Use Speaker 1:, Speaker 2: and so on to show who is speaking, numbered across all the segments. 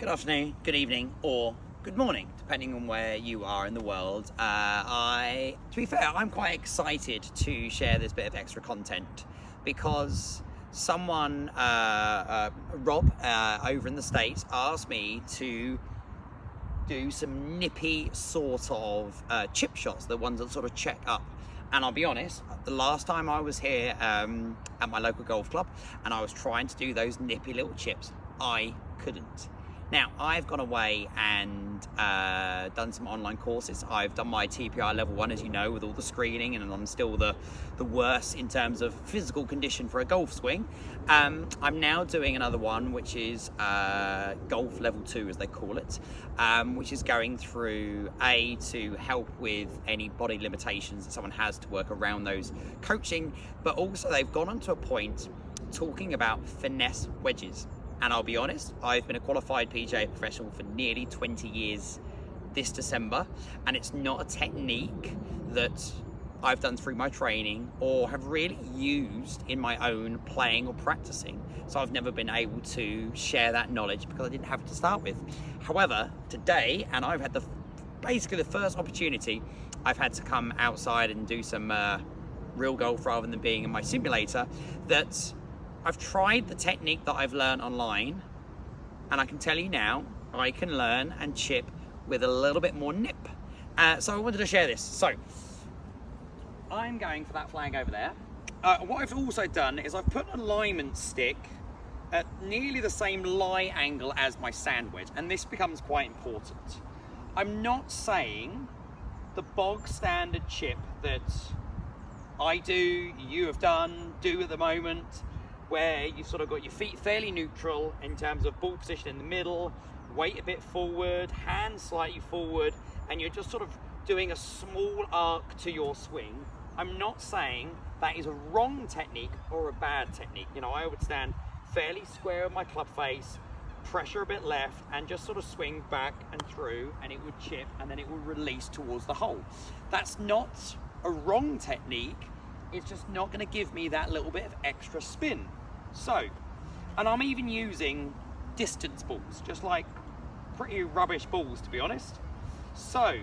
Speaker 1: Good afternoon, good evening, or good morning, depending on where you are in the world. To be fair, I'm quite excited to share this bit of extra content because someone, Rob, over in the States, asked me to do some nippy sort of chip shots, the ones that sort of check up. And I'll be honest, the last time I was here at my local golf club and I was trying to do those nippy little chips, I couldn't. Now, I've gone away and done some online courses. I've done my TPI level 1, as you know, with all the screening, and I'm still the worst in terms of physical condition for a golf swing. I'm now doing another one, which is golf level 2, as they call it, which is going through to help with any body limitations that someone has to work around those coaching, but also they've gone on to a point talking about finesse wedges. And I'll be honest, I've been a qualified PGA professional for nearly 20 years this December, and it's not a technique that I've done through my training or have really used in my own playing or practicing. So I've never been able to share that knowledge because I didn't have it to start with. However, today, and I've had basically the first opportunity, I've had to come outside and do some real golf rather than being in my simulator, that I've tried the technique that I've learned online, and I can tell you now, I can learn and chip with a little bit more nip. So I wanted to share this. So I'm going for that flag over there. What I've also done is I've put an alignment stick at nearly the same lie angle as my sand wedge, and this becomes quite important. I'm not saying the bog standard chip that I do, you have done, do at the moment, where you've sort of got your feet fairly neutral in terms of ball position in the middle, weight a bit forward, hands slightly forward, and you're just sort of doing a small arc to your swing. I'm not saying that is a wrong technique or a bad technique. You know, I would stand fairly square with my club face, pressure a bit left, and just sort of swing back and through, and it would chip, and then it would release towards the hole. That's not a wrong technique, it's just not gonna give me that little bit of extra spin. So, and I'm even using distance balls, just like pretty rubbish balls, to be honest. So,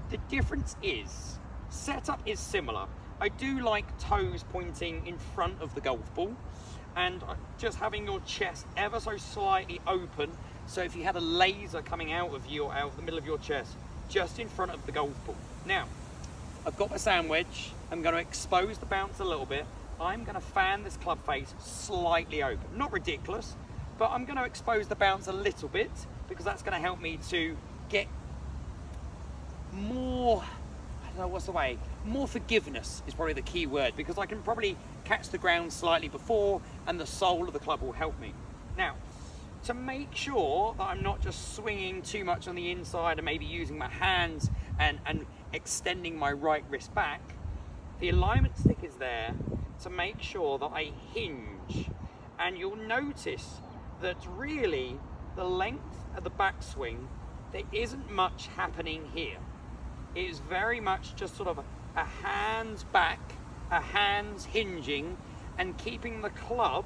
Speaker 1: the difference is, setup is similar. I do like toes pointing in front of the golf ball, and just having your chest ever so slightly open, so if you had a laser coming out of the middle of your chest, just in front of the golf ball. Now, I've got my sand wedge, I'm going to expose the bounce a little bit. I'm going to fan this club face slightly open. Not ridiculous, but I'm going to expose the bounce a little bit because that's going to help me to get more, I don't know what's the way, more forgiveness is probably the key word, because I can probably catch the ground slightly before and the sole of the club will help me. Now, to make sure that I'm not just swinging too much on the inside and maybe using my hands and extending my right wrist back, the alignment stick is there to make sure that I hinge, and you'll notice that really the length of the backswing, there isn't much happening here. It is very much just sort of a hands back, a hands hinging, and keeping the club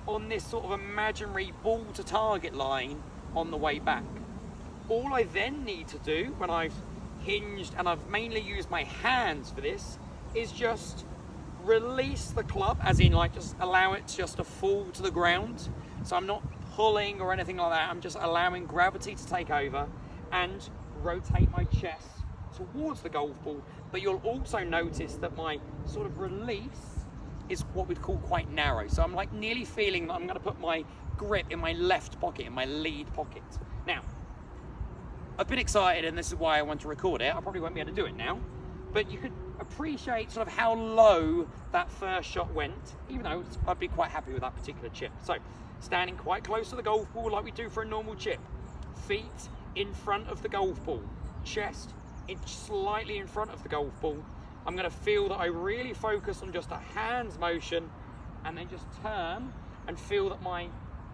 Speaker 1: on this sort of imaginary ball to target line on the way back. All I then need to do when I've hinged, and I've mainly used my hands for this, is just release the club, as in like just allow it just to fall to the ground. So I'm not pulling or anything like that, I'm just allowing gravity to take over and rotate my chest towards the golf ball. But you'll also notice that my sort of release is what we'd call quite narrow. So I'm like nearly feeling that I'm going to put my grip in my left pocket, in my lead pocket. Now, I've been excited, and this is why I want to record it. I probably won't be able to do it now, but you could appreciate sort of how low that first shot went, even though I'd be quite happy with that particular chip. So, standing quite close to the golf ball like we do for a normal chip. Feet in front of the golf ball. Chest slightly in front of the golf ball. I'm going to feel that I really focus on just a hands motion, and then just turn and feel that my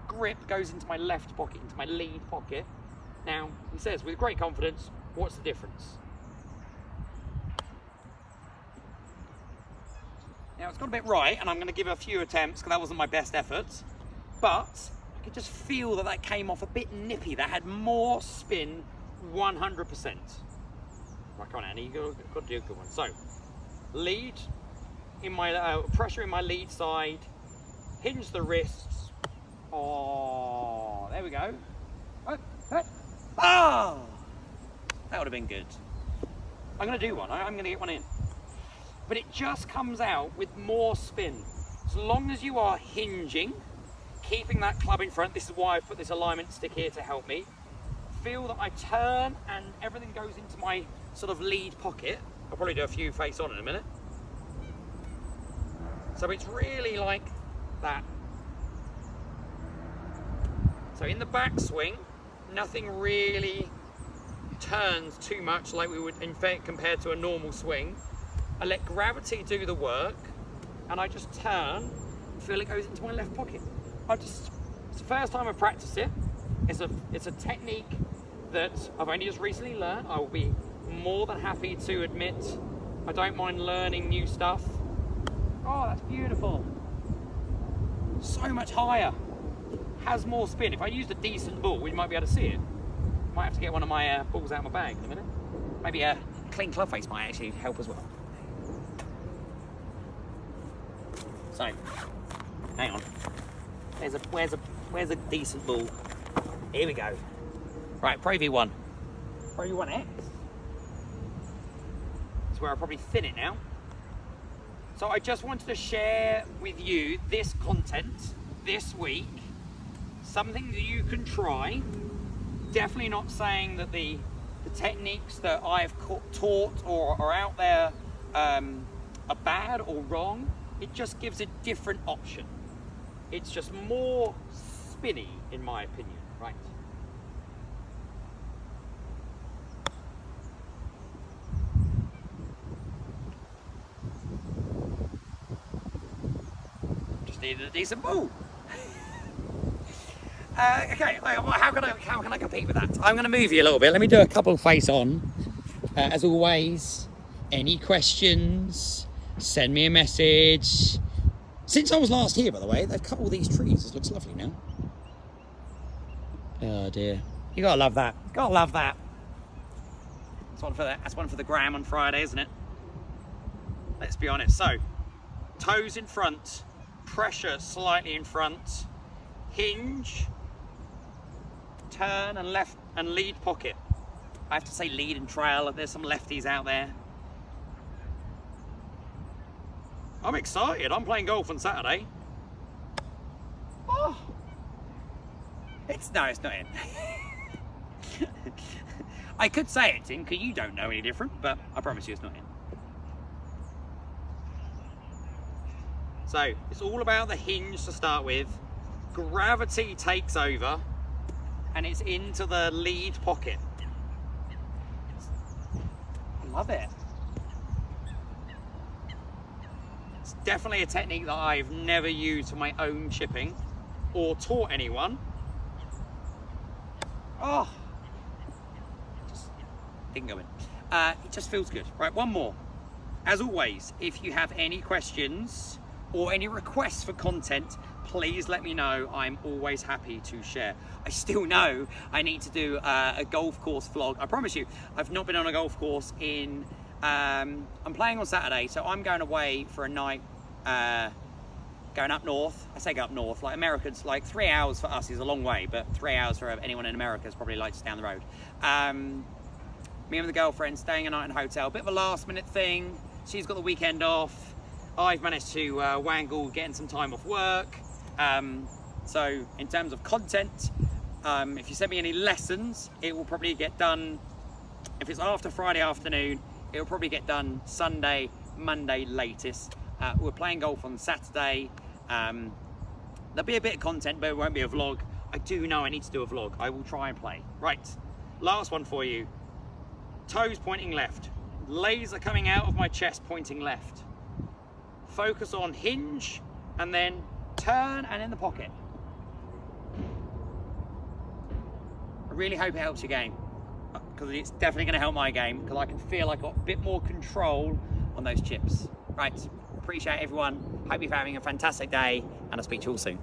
Speaker 1: grip goes into my left pocket, into my lead pocket. Now, he says with great confidence, what's the difference? Now, it's got a bit right, and I'm going to give a few attempts because that wasn't my best effort, but
Speaker 2: could just feel that came off a bit nippy. That had more spin, 100%. Right, come on, Annie, you've got to do a good one. So, lead in my pressure in my lead side, hinge the wrists. Oh, there we go. Oh, that would have been good. I'm going to do one. I'm going to get one in. But it just comes out with more spin. As long as you are hinging, keeping that club in front. This is why I've put this alignment stick here to help me. Feel that I turn and everything goes into my sort of lead pocket. I'll probably do a few face on in a minute. So it's really like that. So in the backswing, nothing really turns too much like we would in fact compared to a normal swing. I let gravity do the work and I just turn and feel it goes into my left pocket. It's the first time I've practiced it. It's a technique that I've only just recently learned. I will be more than happy to admit I don't mind learning new stuff. Oh, that's beautiful. So much higher. Has more spin. If I used a decent ball, we might be able to see it. Might have to get one of my balls out of my bag in a minute. Maybe a clean club face might actually help as well. So, hang on. Where's a decent ball? Here we go. Right, Pro V1. Pro V1X. That's where I'll probably thin it now. So I just wanted to share with you this content this week. Something that you can try. Definitely not saying that the techniques that I've taught or are out there are bad or wrong. It just gives a different option. It's just more spinny, in my opinion, right? Just needed a decent ball. Okay, how can I compete with that? I'm going to move you a little bit. Let me do a couple face on. As always, any questions, send me a message. Since I was last here, by the way, they've cut all these trees. It looks lovely now. Oh dear. You gotta love that. Gotta love that. That's one for the gram on Friday, isn't it? Let's be honest. So, toes in front, pressure slightly in front, hinge, turn and left and lead pocket. I have to say lead and trail. There's some lefties out there. I'm excited. I'm playing golf on Saturday. Oh, it's not in. I could say it's in because you don't know any different, but I promise you it's not in. So it's all about the hinge to start with. Gravity takes over and it's into the lead pocket. I love it. It's definitely a technique that I've never used for my own chipping or taught anyone. Oh, just didn't go in. It just feels good. Right, one more. As always, if you have any questions or any requests for content, please let me know. I'm always happy to share. I still know I need to do a golf course vlog. I promise you, I've not been on a golf course in, I'm playing on Saturday, so I'm going away for a night, going up north. I say go up north, like Americans, like 3 hours for us is a long way, but 3 hours for anyone in America is probably like just down the road. Me and the girlfriend staying a night in a hotel, bit of a last minute thing. She's got the weekend off. I've managed to wangle getting some time off work. So in terms of content, if you send me any lessons, it will probably get done, if it's after Friday afternoon, it will probably get done Sunday, Monday latest. We're playing golf on Saturday. There'll be a bit of content, but it won't be a vlog. I do know I need to do a vlog. I will try and play. Right, last one for you. Toes pointing left. Laser coming out of my chest pointing left. Focus on hinge and then turn and in the pocket. I really hope it helps your game, because it's definitely going to help my game, because I can feel I got a bit more control on those chips. Right, appreciate everyone. Hope you're having a fantastic day, and I'll speak to you all soon.